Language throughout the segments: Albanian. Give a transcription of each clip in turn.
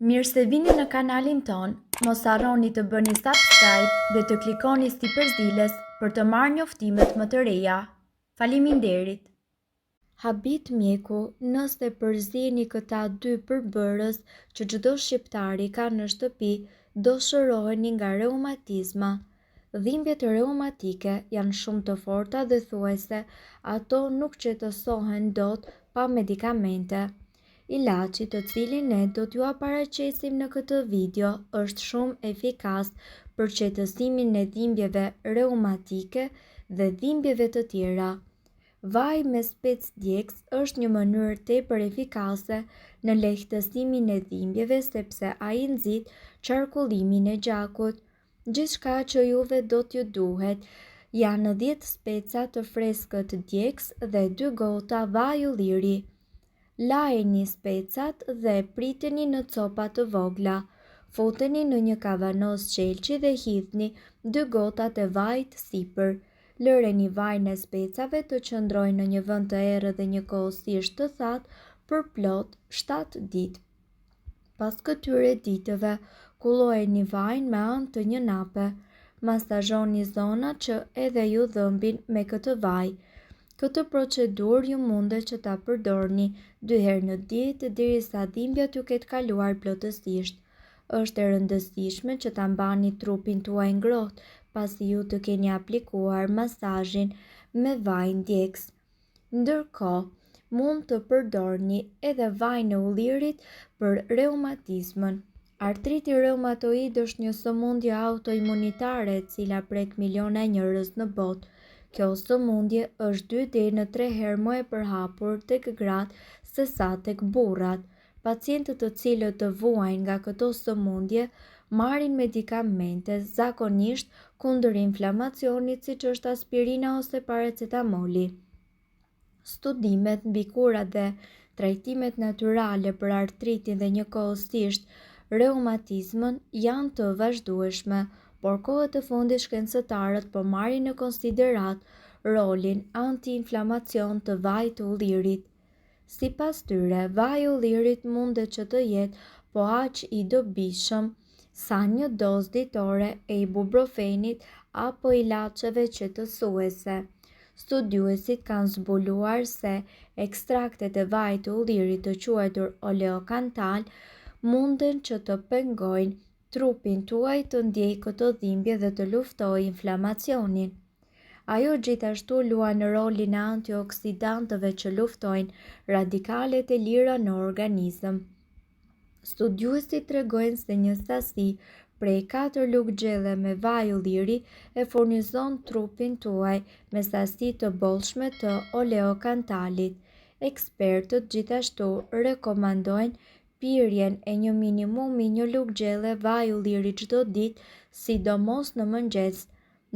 Mirë se vini në kanalin ton, mos harroni të bëni subscribe dhe të klikoni si përzieles për të marrë njoftimet më të reja. Faleminderit! Habit mjeku nëse përzini këta dy përbërës që çdo shqiptari ka në shtëpi, do shëroheni nga reumatizma. Dhimbjet reumatike janë shumë të forta dhe thuajse ato nuk qetësohen dot pa medikamente. Ilaçi të cilin ne do t'ju paraqesim në këtë video është shumë efikas për qetësimin e dhimbjeve reumatike dhe dhimbjeve të tjera. Vaj me spec djegës është një mënyrë tepër efikase në lehtësimin e dhimbjeve sepse ai nxit qarkullimin e gjakut. Gjithçka që juve do t'ju duhet janë 10 speca të freskët djegës dhe 2 gota vaj ulliri. Lajeni specat dhe priteni në copa të vogla. Futeni në një kavanos qelçi dhe hidhni 2 gotat e vajit sipër. Lëreni vajin e specave të qëndrojë në një vend të errët dhe njëkohësisht të thatë për plot 7 ditë. Pas këtyre ditëve, kullojeni vajin me anë të një nape. Masazhoni zonat që edhe ju dhëmbin me këtë vaj. Këtë procedurë ju mundet që ta përdorni 2 herë në ditë derisa dhimbja t'ju ketë kaluar plotësisht. Është e rëndësishme që ta mbani trupin tuaj ngrohtë pasi ju të keni aplikuar masazhin me vajin djegës. Ndërkohë, mund të përdorni edhe vajin e ullirit për reumatizmën. Artriti reumatoid është një sëmundje autoimunitare e cila prek miliona njerëz në botë. Kjo sëmundje është 2 deri në 3 herë më e përhapur tek gratë sesa tek burrat. Pacientët të cilët të vuajnë nga këto sëmundje marrin medikamente zakonisht kundër inflamacionit siç është aspirina ose paracetamoli. Studimet mbi kurat dhe trajtimet natyrale për artritin dhe njëkohësisht reumatizmën janë të vazhdueshme, por kohët e fundit shkencëtarët po marrin në konsiderat rolin anti-inflamacion të vajit të ullirit. Sipas tyre, vaji i ullirit mundet që të jetë po aq i dobishëm sa një dozë ditore e ibuprofenit apo ilaçeve qetësuese. Studiuesit kanë zbuluar se ekstraktet e vajit të ullirit të quajtur oleokantal munden që të pengojnë trupin tuaj të ndjejë këto dhimbje dhe të luftojë inflamacionin. Ajo gjithashtu luan rolin e antioksidantëve që luftojnë radikalet e lira në organizëm. Studiuesit tregojnë se një sasi prej 4 lugë gjelle me vaj ulliri e furnizon trupin tuaj me sasi të bollshme të oleokantalit. Ekspertët gjithashtu rekomandojnë pirjen e një minimumi 1 lugë gjelle vaj ulliri çdo ditë, sidomos në mëngjes.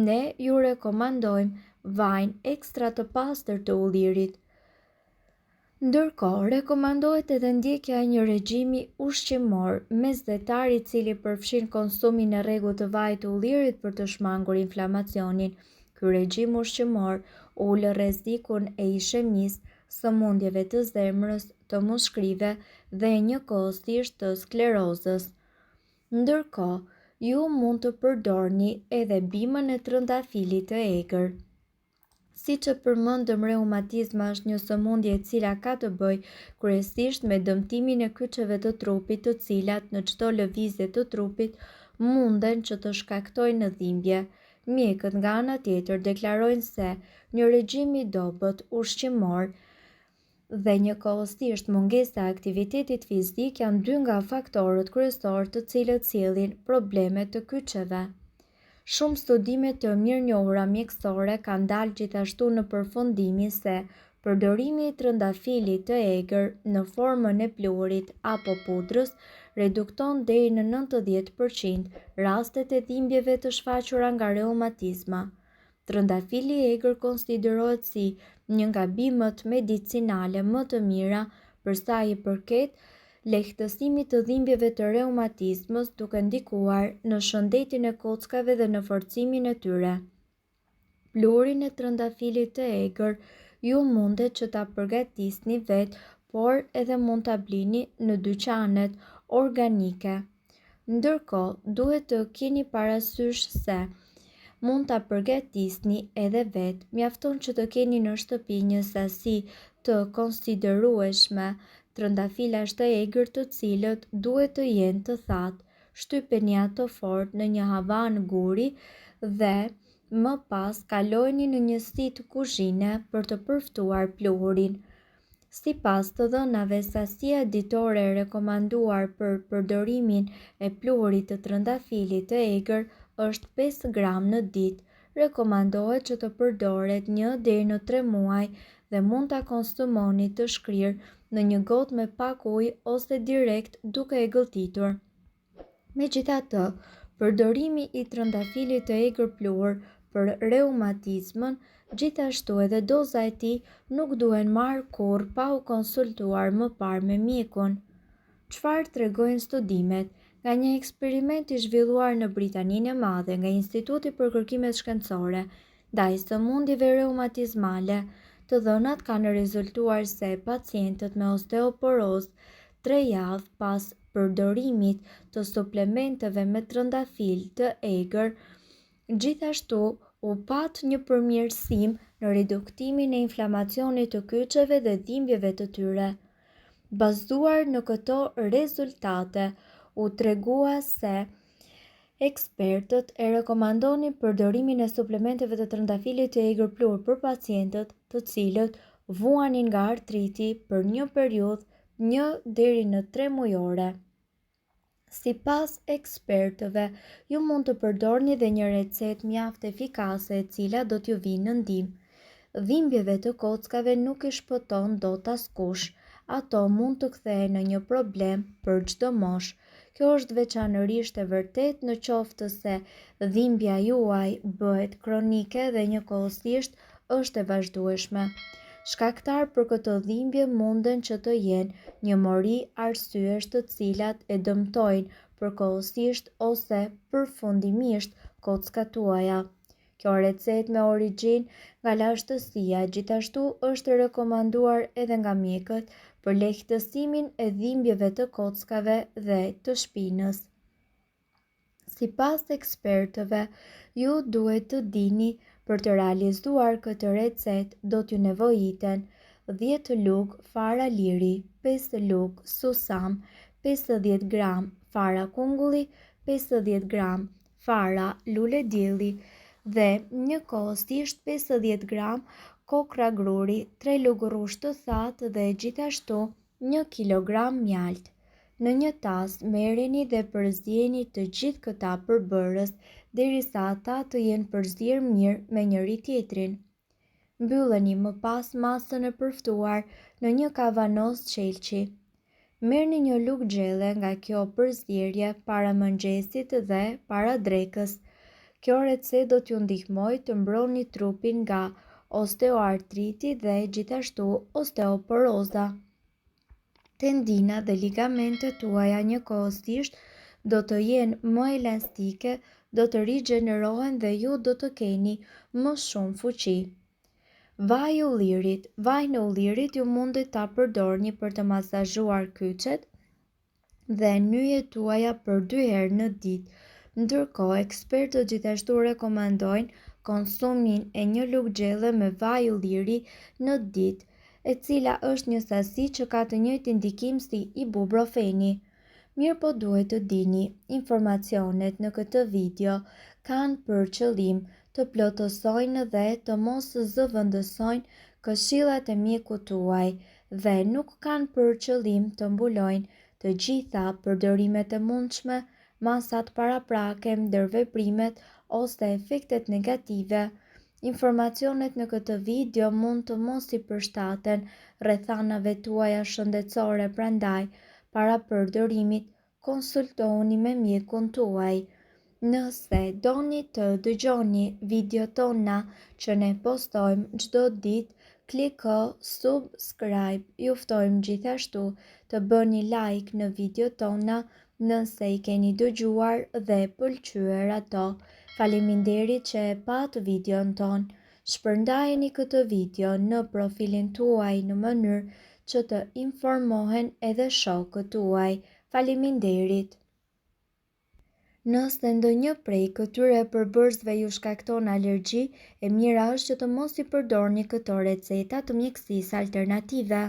Ne ju rekomandojmë vajin ekstra të pastër të ullirit. Ndërkohë, rekomandohet edhe ndjekja e një regjimi ushqimor mesdhetar i cili përfshin konsumin e rregullt të vajit të ullirit për të shmangur inflamacionin. Ky regjim ushqimor ul rrezikun e ishemisë, sëmundjeve të zemrës, të mushkrive dhe njëkohësisht të sklerozës. Ndërkohë, ju mund të përdorni edhe bimën e trëndafilit të egër. Siç e përmendëm, reumatizma është një sëmundje e cila ka të bëjë kryesisht me dëmtimin e kyçeve të trupit, të cilat në çdo lëvizje të trupit munden që të shkaktojnë dhimbje. Mjekët nga ana tjetër deklarojnë se një regjim i dobët ushqimor dhe njëkohësisht mungesa e aktivitetit fizik janë 2 nga faktorët kryesorë të cilët sjellin probleme të kyçeve. Shumë studime të mirënjohura mjekësore kanë dalë gjithashtu në përfundimin se përdorimi i trëndafilit të egër në formën e pluhurit apo pudrës redukton deri në 90% rastet e dhimbjeve të shfaqura nga reumatizma. Trëndafili i egër konsiderohet si një nga bimët medicinale më të mira për sa i përket lehtësimit të dhimbjeve të reumatizmës, duke ndikuar në shëndetin e kockave dhe në forcimin e tyre. Pluhurin e trëndafilit të egër ju mundet që ta përgatisni vetë, por edhe mund ta blini në dyqanet organike. Ndërkohë, duhet të keni parasysh se mund ta përgatisni edhe vetë. Mjafton që të keni në shtëpi një sasi të konsiderueshme trëndafilash të egër të cilët duhet të jenë të thatë. Shtypeni ato fort në një havan guri dhe më pas kalojeni në një si të kuzhine për të përftuar pluhurin. Sipas të dhënave, sasia ditore e rekomanduar për përdorimin e pluhurit të trëndafilit të egër është 5 gram në ditë. Rekomandohet që të përdoret 1 deri në 3 muaj dhe mund ta konsumoni të shkrirë në një gotë me pak ujë ose direkt duke e gëlltitur. Megjithatë, përdorimi i trëndafilit të egër pluhur për reumatizmën, gjithashtu edhe doza e tij nuk duhen marrë kurrë pa u konsultuar më parë me mjekun. Çfarë tregojnë studimet? Nga një eksperiment i zhvilluar në Britaninë e Madhe nga Instituti për Kërkimet Shkencore ndaj sëmundjeve reumatizmale, të dhënat kanë rezultuar se pacientët me osteoporozë 3 javë pas përdorimit të suplementeve me trëndafil të egër, gjithashtu u pat një përmirësim në reduktimin e inflamacionit të kyçeve dhe dhimbjeve të tyre. Bazuar në këto rezultate, u tregua se ekspertët e rekomandonin përdorimin e suplementeve të trëndafilit të egër pluhur për pacientët të cilët vuanin nga artriti për një periudhë 1 deri në 3 mujore. Sipas ekspertëve, ju mund të përdorni dhe një recetë mjaft efikase e cila do t'ju vinë në ndihmë. Dhimbjeve të kockave nuk i shpëton dot askush. Ato mund të kthehen në një problem për çdo moshë. Kjo është veçanërisht e vërtetë në qoftë se dhimbja juaj bëhet kronike dhe njëkohësisht është e vazhdueshme. Shkaktar për këtë dhimbje munden që të jenë një mori arsyesh të cilat e dëmtojnë përkohësisht ose përfundimisht kockat tuaja. Kjo recetë me origjinë nga lashtësia gjithashtu është rekomanduar edhe nga mjekët për lehtësimin e dhimbjeve të kockave dhe të shpinës. Sipas ekspertëve, ju duhet të dini për të realizuar këtë recetë do t'ju nevojiten 10 lugë fara liri, 5 lugë susam, 50 gram fara kungulli, 50 gram fara lule dielli dhe njëkohësisht 50 gram kokra gruri, 3 lugërush të thatë dhe gjithashtu 1 kilogram mjalt. Në një tas merreni dhe përzieni të gjithë këta përbërës derisa ata të jenë përzier mirë me njëri tjetrin. Mbylleni më pas masën e përftuar në një kavanos qelçi. Merrni një lugë gjelle nga kjo përzierje para mëngjesit dhe para drekës. Kjo recetë do t'ju ndihmojë të mbroni trupin nga osteoartriti dhe gjithashtu osteoporoza. Tendina dhe ligamentet tuaja njëkohësisht do të jenë më elastike, do të rigjenerohen dhe ju do të keni më shumë fuqi. Vaj i ullirit. Vajin e ullirit ju mundet ta përdorni për të masazhuar kyçet dhe nyjet tuaja për 2 herë në ditë. Ndërkohë, ekspertët gjithashtu rekomandojnë konsumin e 1 lugë gjelle me vaj ulliri në ditë, e cila është një sasi që ka të njëjtin ndikim si ibuprofeni. Mirëpo duhet të dini, informacionet në këtë video kanë për qëllim të plotësojnë dhe të mos zëvendësojnë këshillat e mjekut tuaj dhe nuk kanë për qëllim të mbulojnë të gjitha përdorimet e mundshme, masat paraprake, ndërveprimet ose efektet negative. Informacionet në këtë video mund të mos i përshtaten rrethanave tuaja shëndetësore, prandaj para përdorimit konsultohuni me mjekun tuaj. Nëse doni të dëgjoni videot tona që ne postojmë çdo ditë, kliko subscribe. Ju ftojmë gjithashtu të bëni like në videot tona nëse i keni dëgjuar dhe pëlqyer ato. Faleminderit që e pat videon ton. Shpërndajeni këtë video në profilin tuaj në mënyrë që të informohen edhe shokët tuaj. Faleminderit. Nëse ndonjë prej këtyre përbërësve ju shkakton alergji, e mira është që të mos i përdorni këto receta të mjekësisë alternative.